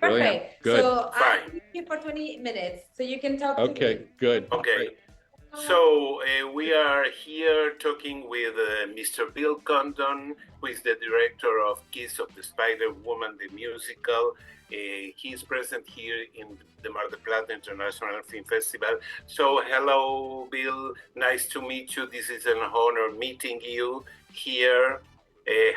Brilliant. Perfect. Good. So I'll Fine. keep you for 20 minutes so you can talk to Okay, me. good. Okay. Great. So we are here talking with Mr. Bill Condon, who is the director of Kiss of the Spider Woman, the musical. He's present here in the Mar del Plata International Film Festival. So hello, Bill. Nice to meet you. This is an honor meeting you here.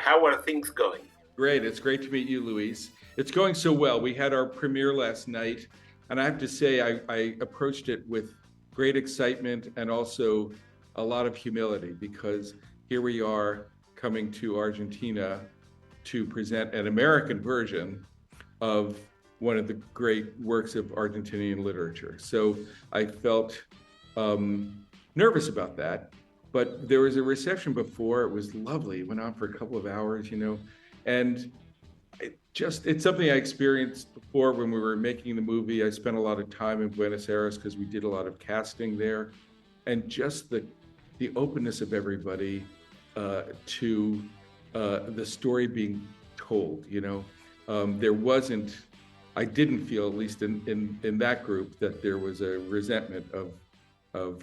How are things going? Great. It's great to meet you, Luis. It's going so well. We had our premiere last night, and I have to say I approached it with great excitement and also a lot of humility, because here we are coming to Argentina to present an American version of one of the great works of Argentinian literature. So I felt nervous about that, but there was a reception before. It was lovely. It went on for a couple of hours, and it's something I experienced before when we were making the movie. I spent a lot of time in Buenos Aires because we did a lot of casting there, and just the openness of everybody to the story being told. I didn't feel, at least in that group, that there was a resentment of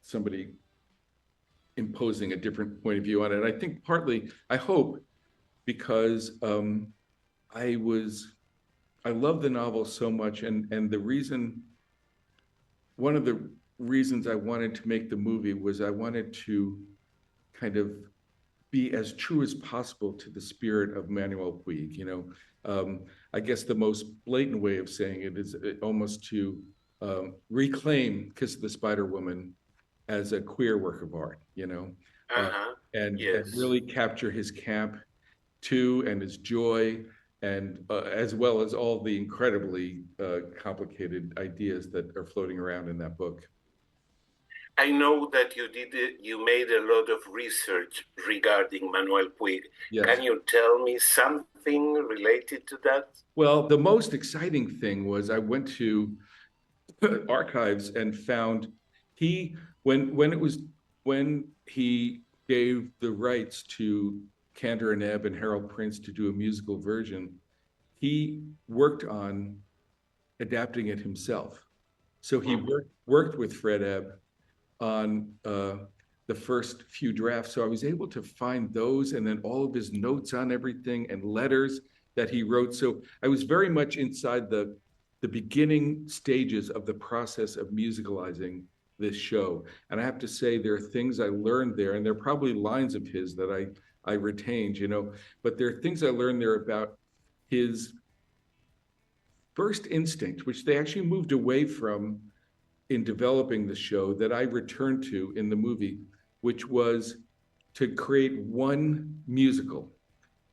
somebody imposing a different point of view on it. I think partly, I hope, because I love the novel so much, and one of the reasons I wanted to make the movie was I wanted to kind of be as true as possible to the spirit of Manuel Puig. I guess the most blatant way of saying it is almost to reclaim Kiss of the Spider Woman as a queer work of art, and really capture his camp too, and his joy, and as well as all the incredibly complicated ideas that are floating around in that book. I know that you made a lot of research regarding Manuel Puig. Yes. Can you tell me something related to that? Well, the most exciting thing was I went to archives and found when he gave the rights to Kander and Ebb and Harold Prince to do a musical version, he worked on adapting it himself. So he worked with Fred Ebb on the first few drafts. So I was able to find those, and then all of his notes on everything and letters that he wrote. So I was very much inside the beginning stages of the process of musicalizing this show. And I have to say, there are things I learned there, and there are probably lines of his that I retained, but there are things I learned there about his first instinct, which they actually moved away from in developing the show, that I returned to in the movie, which was to create one musical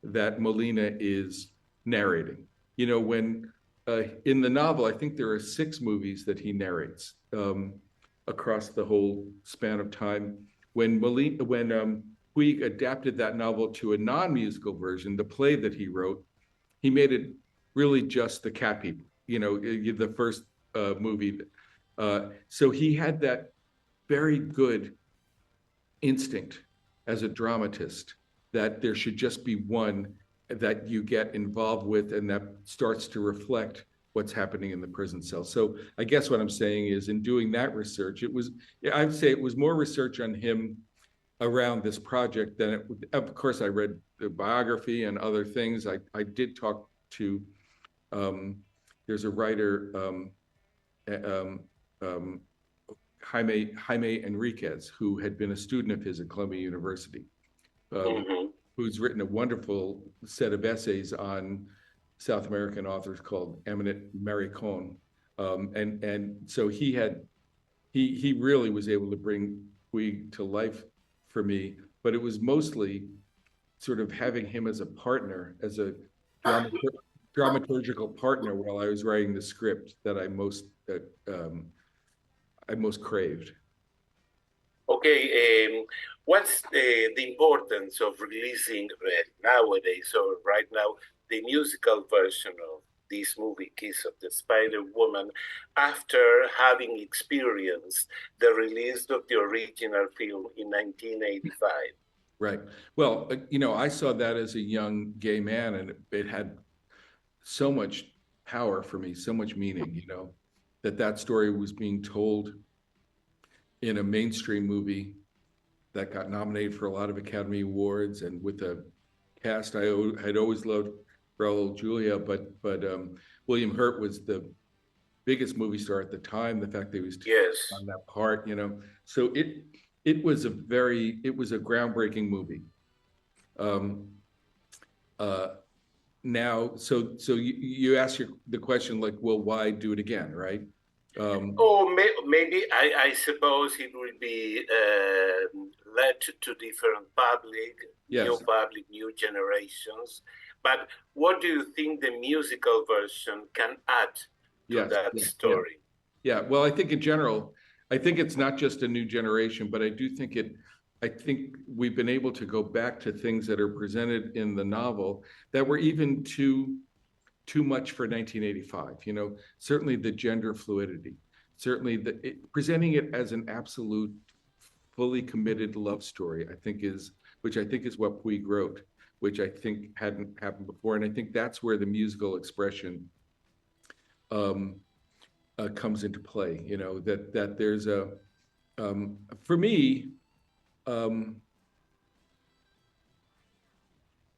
that Molina is narrating. When in the novel, I think there are 6 movies that he narrates across the whole span of time. When Puig adapted that novel to a non-musical version, the play that he wrote, he made it really just the cat people, the first movie. So he had that very good instinct as a dramatist that there should just be one that you get involved with, and that starts to reflect what's happening in the prison cell. So I guess what I'm saying is, in doing that research, I'd say it was more research on him around this project than of course I read the biography and other things. I did talk to, there's a writer, Jaime Enriquez, who had been a student of his at Columbia University, who's written a wonderful set of essays on South American authors called Eminent Maricon. And so he really was able to bring Puig to life for me, but it was mostly sort of having him as a partner, as a dramaturgical partner while I was writing the script, that I most craved. Okay, what's the importance of releasing nowadays, or right now, the musical version of this movie, Kiss of the Spider Woman, after having experienced the release of the original film in 1985? Right. Well, I saw that as a young gay man, and it had so much power for me, so much meaning, that story was being told in a mainstream movie that got nominated for a lot of Academy Awards, and with a cast I had always loved Raul Julia, but William Hurt was the biggest movie star at the time. The fact that he was Yes. on that part, so it was a groundbreaking movie. Now, so you ask the question, like, well, why do it again, right? Maybe I suppose it will be led to different public, Yes. new generations. But what do you think the musical version can add to that story? Yeah. Well, I think in general, I think it's not just a new generation, but I think we've been able to go back to things that are presented in the novel that were even too much for 1985. Certainly the gender fluidity, certainly presenting it as an absolute, fully committed love story, which I think is what Puig wrote, which I think hadn't happened before. And I think that's where the musical expression comes into play, that there's for me,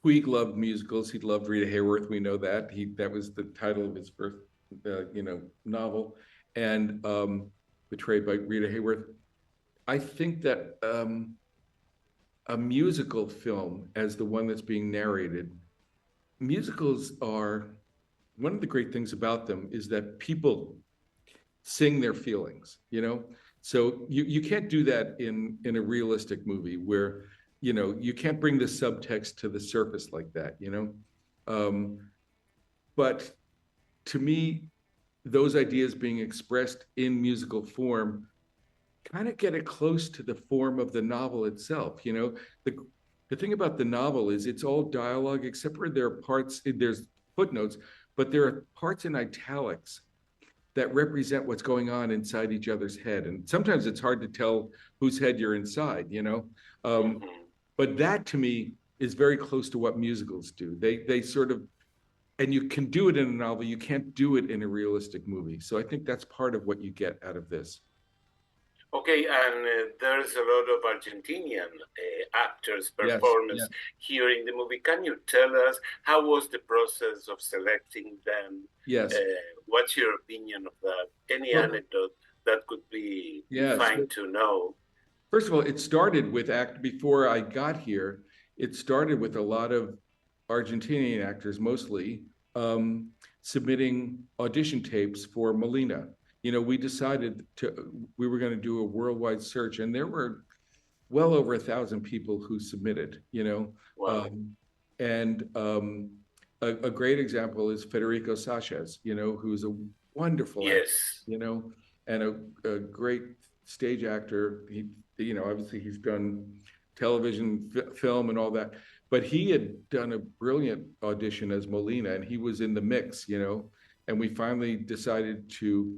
Puig loved musicals. He loved Rita Hayworth. We know that. That was the title of his first, novel, and Betrayed by Rita Hayworth. I think that a musical film, as the one that's being narrated, musicals are, one of the great things about them is that people sing their feelings, so you can't do that in a realistic movie where you can't bring the subtext to the surface like that, but to me, those ideas being expressed in musical form kind of get it close to the form of the novel itself. The thing about the novel is it's all dialogue, except for there's footnotes, but there are parts in italics that represent what's going on inside each other's head. And sometimes it's hard to tell whose head you're inside, But that, to me, is very close to what musicals do. They sort of, and you can do it in a novel, you can't do it in a realistic movie. So I think that's part of what you get out of this. Okay, and there's a lot of Argentinian actors' performance here in the movie. Can you tell us how was the process of selecting them? Yes. What's your opinion of that? Any anecdote that could be fine to know? First of all, it started with before I got here, it started with a lot of Argentinian actors, mostly, submitting audition tapes for Molina. We decided we were going to do a worldwide search, and there were well over 1,000 people who submitted, Wow. And a great example is Federico Sanchez, who's a wonderful actor, and a great stage actor. He, obviously he's done television, film, and all that, but he had done a brilliant audition as Molina, and he was in the mix, and we finally decided to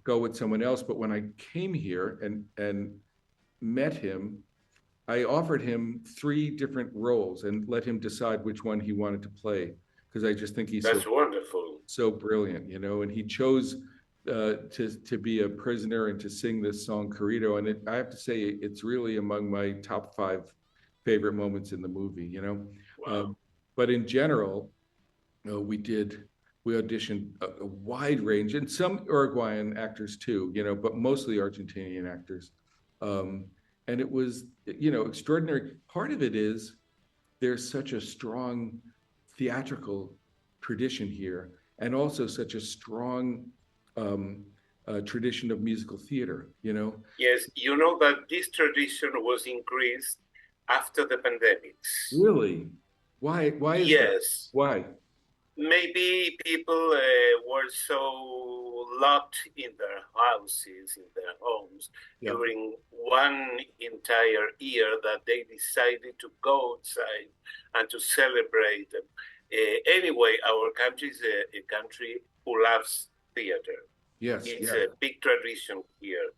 go with someone else. But when I came here and met him, I offered him 3 different roles and let him decide which one he wanted to play, because I just think he's wonderful, so brilliant, and he chose to be a prisoner and to sing this song Corrido, and I have to say it's really among my top 5 favorite moments in the movie, Wow. But in general, we auditioned a wide range, and some Uruguayan actors too, but mostly Argentinian actors. And it was, extraordinary. Part of it is there's such a strong theatrical tradition here, and also such a strong tradition of musical theater, Yes, that this tradition was increased after the pandemics. Really? Why is that? Why? Maybe people were so locked in their houses, in their homes, during one entire year that they decided to go outside and to celebrate them. Anyway, our country is a country who loves theater. Yes, it's a big tradition here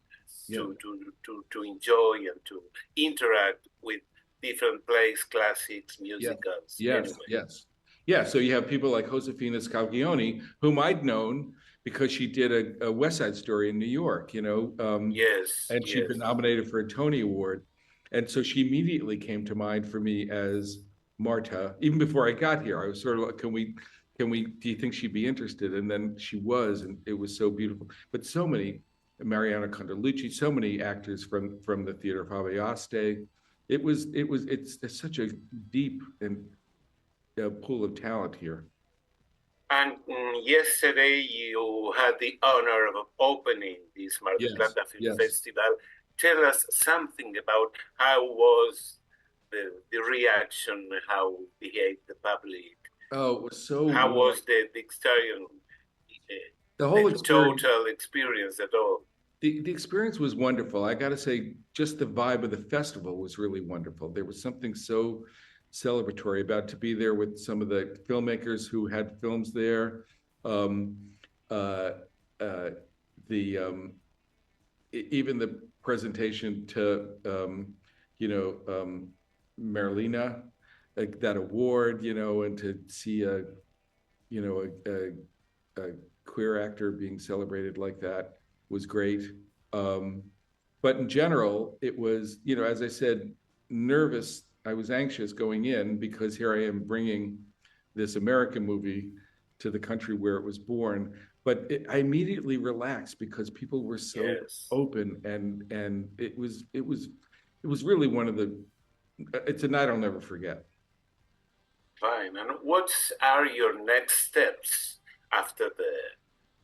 to enjoy and to interact with different plays, classics, musicals. Yes. Yeah, so you have people like Josefina Scalgione, whom I'd known because she did a West Side Story in New York, Yes, and she'd yes. been nominated for a Tony Award. And so she immediately came to mind for me as Marta. Even before I got here, I was sort of like, do you think she'd be interested? And then she was, and it was so beautiful. But so many, Mariana Condalucci, so many actors from the theater of Ave Aste. It's such a deep and pool of talent here. And yesterday you had the honor of opening this Mar del Yes, Plata Film yes. Festival. Tell us something about how was the reaction, how behaved the public, Oh, it was so how warm. was the exterior, The the whole experience, total experience at all? the experience was wonderful. I got to say, just the vibe of the festival was really wonderful. There was something so celebratory about to be there with some of the filmmakers who had films there. Um, uh, uh, the Even the presentation to Marilina, like that award, and to see you know a queer actor being celebrated like that was great. Um, but in general, it was, as I said, nervous. I was anxious going in because here I am bringing this American movie to the country where it was born. But I immediately relaxed because people were so Yes. open, and it was really one of the. It's a night I'll never forget. Fine. And what are your next steps after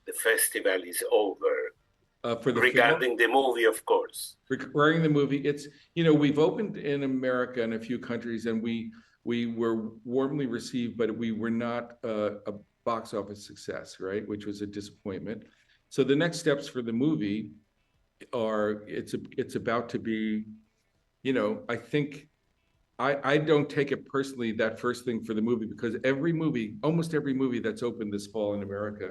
the festival is over? For the film, Regarding the movie, of course. regarding the movie, it's we've opened in America and a few countries, and we were warmly received, but we were not a box office success, right? Which was a disappointment. So the next steps for the movie are it's about to be, I think I don't take it personally that first thing for the movie because almost every movie that's opened this fall in America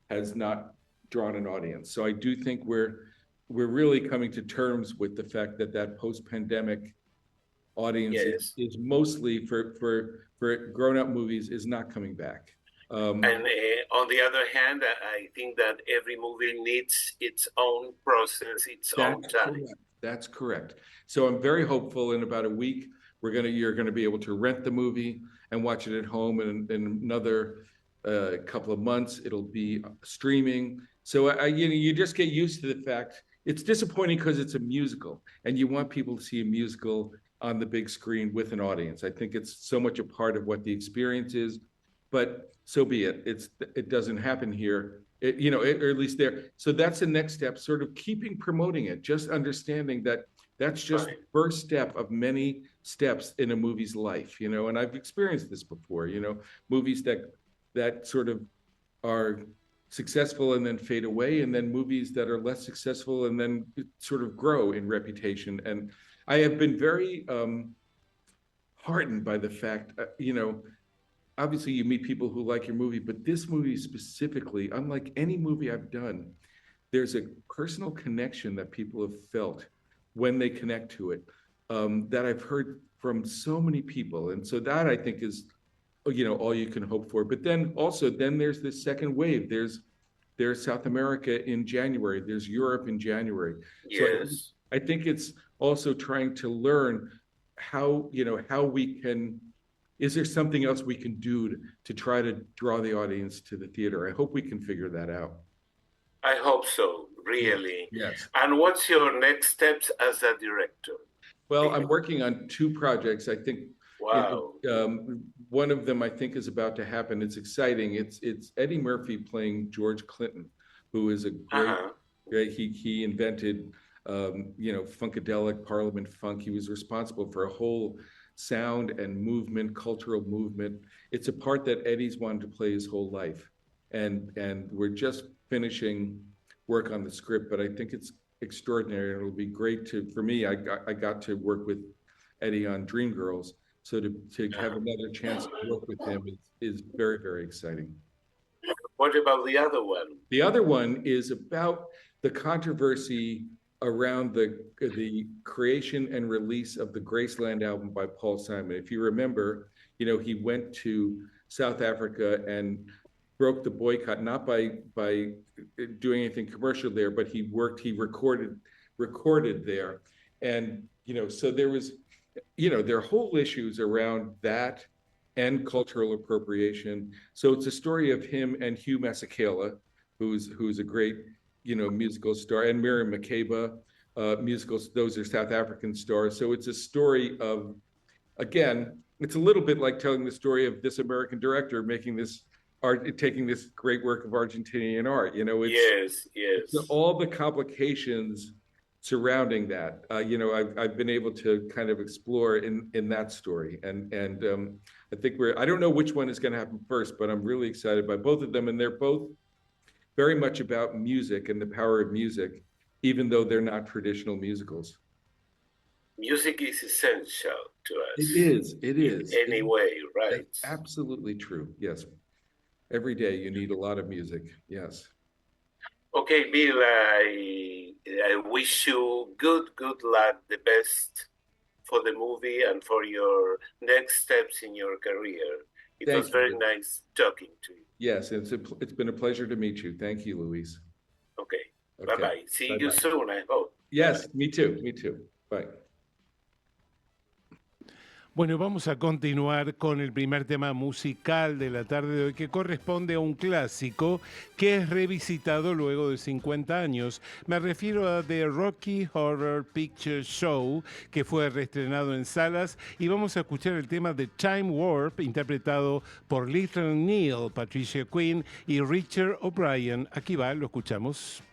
has not drawn an audience. So I do think we're really coming to terms with the fact that post-pandemic audience Yes. is mostly for grown-up movies is not coming back. And on the other hand, I think that every movie needs its own process, its own That's time. correct. That's correct. So I'm very hopeful in about a week you're gonna be able to rent the movie and watch it at home. And in another couple of months, it'll be streaming. So you just get used to the fact it's disappointing because it's a musical, and you want people to see a musical on the big screen with an audience. I think it's so much a part of what the experience is, but so be it. It doesn't happen here. Or at least there. So that's the next step, sort of keeping promoting it, just understanding that that's just the first step of many steps in a movie's life, and I've experienced this before, movies that sort of are successful and then fade away, and then movies that are less successful and then sort of grow in reputation. And I have been very heartened by the fact, obviously you meet people who like your movie, but this movie specifically, unlike any movie I've done, there's a personal connection that people have felt when they connect to it, that I've heard from so many people. And so that I think is, all you can hope for. But then there's this second wave. There's South America in January. There's Europe in January. Yes. So I think it's also trying to learn how we can, is there something else we can do to try to draw the audience to the theater? I hope we can figure that out. I hope so, really. Yes. And what's your next steps as a director? Well, I'm working on two projects. I think Wow. one of them I think is about to happen. It's exciting. It's Eddie Murphy playing George Clinton, who is a great. He invented funkadelic Parliament funk. He was responsible for a whole sound and movement, cultural movement. It's a part that Eddie's wanted to play his whole life, and we're just finishing work on the script. But I think it's extraordinary, and it'll be great for me. I got to work with Eddie on Dreamgirls, so to have another chance to work with him is very, very exciting. What about the other one? The other one is about the controversy around the creation and release of the Graceland album by Paul Simon. If you remember, he went to South Africa and broke the boycott, not by doing anything commercial there, but he recorded there. And, so there was, there are whole issues around that and cultural appropriation. So it's a story of him and Hugh Masekela, who's a great, musical star, and Miriam Makeba, musicals. Those are South African stars. So it's a story of, again, it's a little bit like telling the story of this American director making this art, taking this great work of Argentinian art. It's all the complications surrounding that. I've been able to kind of explore in that story, and I think I don't know which one is going to happen first, but I'm really excited by both of them, and they're both very much about music and the power of music, even though they're not traditional musicals. Music is essential to us. It is. In any way, right? That's absolutely true. Yes. Every day you need a lot of music. Yes. Okay, Bill, I wish you good luck, the best for the movie and for your next steps in your career. It was very nice talking to you. Yes, it's been a pleasure to meet you. Thank you, Luis. Okay. Bye-bye. See you soon, I hope. Yes, me too. Bye. Bueno, vamos a continuar con el primer tema musical de la tarde de hoy, que corresponde a un clásico que es revisitado luego de 50 años. Me refiero a The Rocky Horror Picture Show, que fue reestrenado en salas, y vamos a escuchar el tema de Time Warp, interpretado por Little Neil, Patricia Quinn y Richard O'Brien. Aquí va, lo escuchamos.